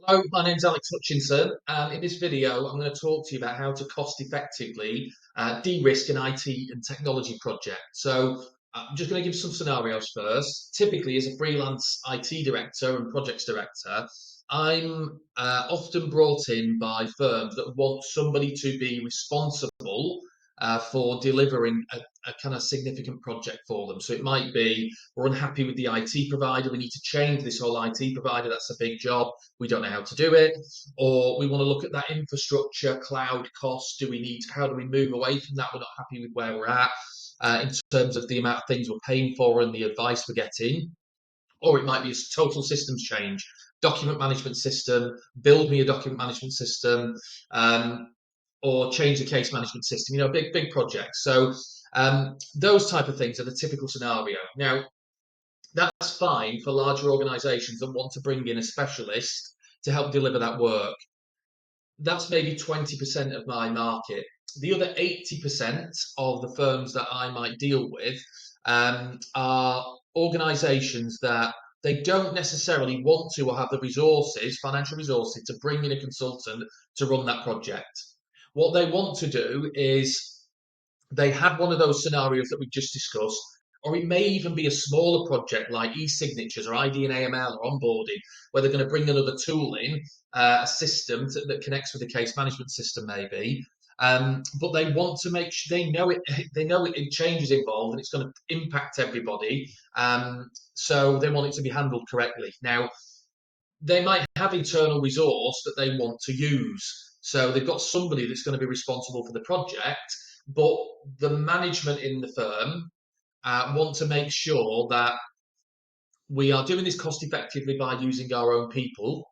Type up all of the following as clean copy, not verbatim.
Hello, my name's Alex Hutchinson, and in this video, I'm going to talk to you about how to cost effectively de-risk an IT and technology project. I'm just going to give some scenarios first. Typically, as a freelance IT director and projects director, I'm often brought in by firms that want somebody to be responsible for delivering a kind of significant project for them. So it might be we're unhappy with the IT provider, we need to change this whole IT provider, that's a big job, we don't know how to do it, or we want to look at that infrastructure, cloud costs, how do we move away from that, we're not happy with where we're at in terms of the amount of things we're paying for and the advice we're getting. Or it might be a total systems change, document management system, build me a document management system, um, or change the case management system, big projects. Those type of things are the typical scenario. Now, that's fine for larger organizations that want to bring in a specialist to help deliver that work. That's maybe 20% of my market. The other 80% of the firms that I might deal with are organizations that they don't necessarily want to or have the resources, financial resources, to bring in a consultant to run that project. What they want to do is they have one of those scenarios that we just discussed, or it may even be a smaller project like e-signatures or ID and AML or onboarding, where they're going to bring another tool in, a system that connects with the case management system, maybe. But they want to make sure they know it changes involved and it's going to impact everybody. So they want it to be handled correctly. Now, they might have internal resource that they want to use. So they've got somebody that's going to be responsible for the project, but the management in the firm want to make sure that we are doing this cost effectively by using our own people,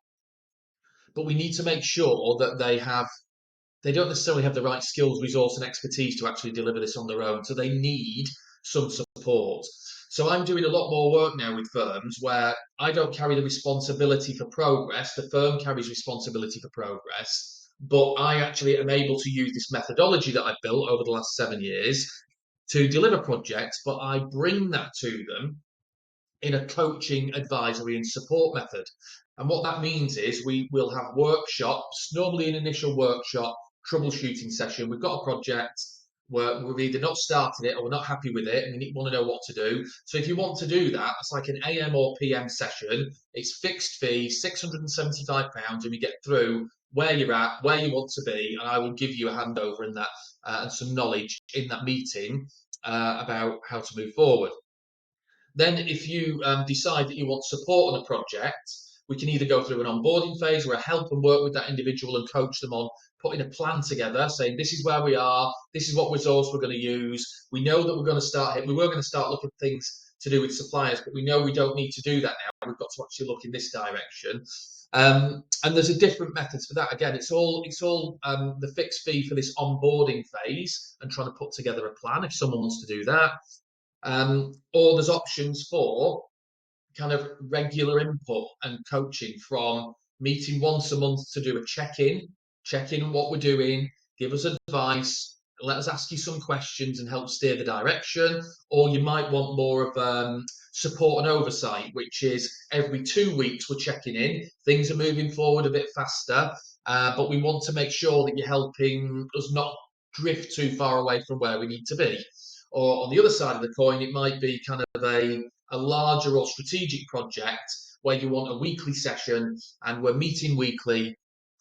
but we need to make sure that they don't necessarily have the right skills, resource, and expertise to actually deliver this on their own. So they need some support. So I'm doing a lot more work now with firms where I don't carry the responsibility for progress. The firm carries responsibility for progress, but I actually am able to use this methodology that I've built over the last 7 years to deliver projects, but I bring that to them in a coaching, advisory, and support method. And what that means is we will have workshops, normally an initial workshop, troubleshooting session. We've got a project where we've either not started it or we're not happy with it and we want to know what to do. So if you want to do that, it's like an AM or PM session. It's fixed fee, £675, and we get through where you're at, where you want to be, and I will give you a handover in that and some knowledge in that meeting about how to move forward. Then, if you decide that you want support on a project, we can either go through an onboarding phase where I help and work with that individual and coach them on putting a plan together, saying this is where we are, this is what resource we're going to use. We know that we were going to start looking at things to do with suppliers, but we know we don't need to do that now. We've got to actually look in this direction. And there's a different methods for that. Again, it's all the fixed fee for this onboarding phase and trying to put together a plan if someone wants to do that. Or there's options for kind of regular input and coaching, from meeting once a month to do a check in on what we're doing, give us advice, let us ask you some questions and help steer the direction. Or you might want more of support and oversight, which is every 2 weeks we're checking in, things are moving forward a bit faster, but we want to make sure that you're helping us not drift too far away from where we need to be. Or on the other side of the coin, it might be kind of a larger or strategic project where you want a weekly session and we're meeting weekly.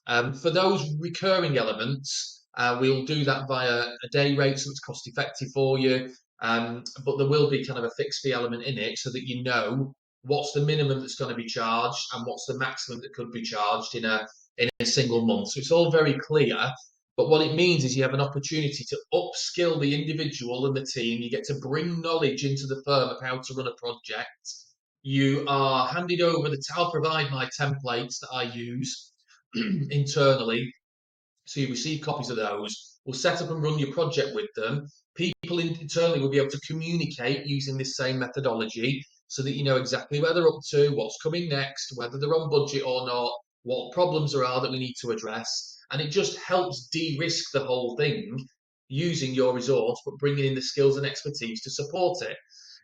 For those recurring elements, we'll do that via a day rate, so it's cost effective for you. But there will be kind of a fixed fee element in it so that you know what's the minimum that's going to be charged and what's the maximum that could be charged in a single month. So it's all very clear. But what it means is you have an opportunity to upskill the individual and the team. You get to bring knowledge into the firm of how to run a project. You are handed over I'll provide my templates that I use internally. So you receive copies of those. We'll set up and run your project with them. People internally will be able to communicate using this same methodology so that you know exactly where they're up to, what's coming next, whether they're on budget or not, what problems there are that we need to address. And it just helps de-risk the whole thing using your resource, but bringing in the skills and expertise to support it.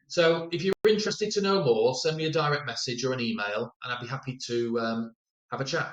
So if you're interested to know more, send me a direct message or an email, and I'd be happy to have a chat.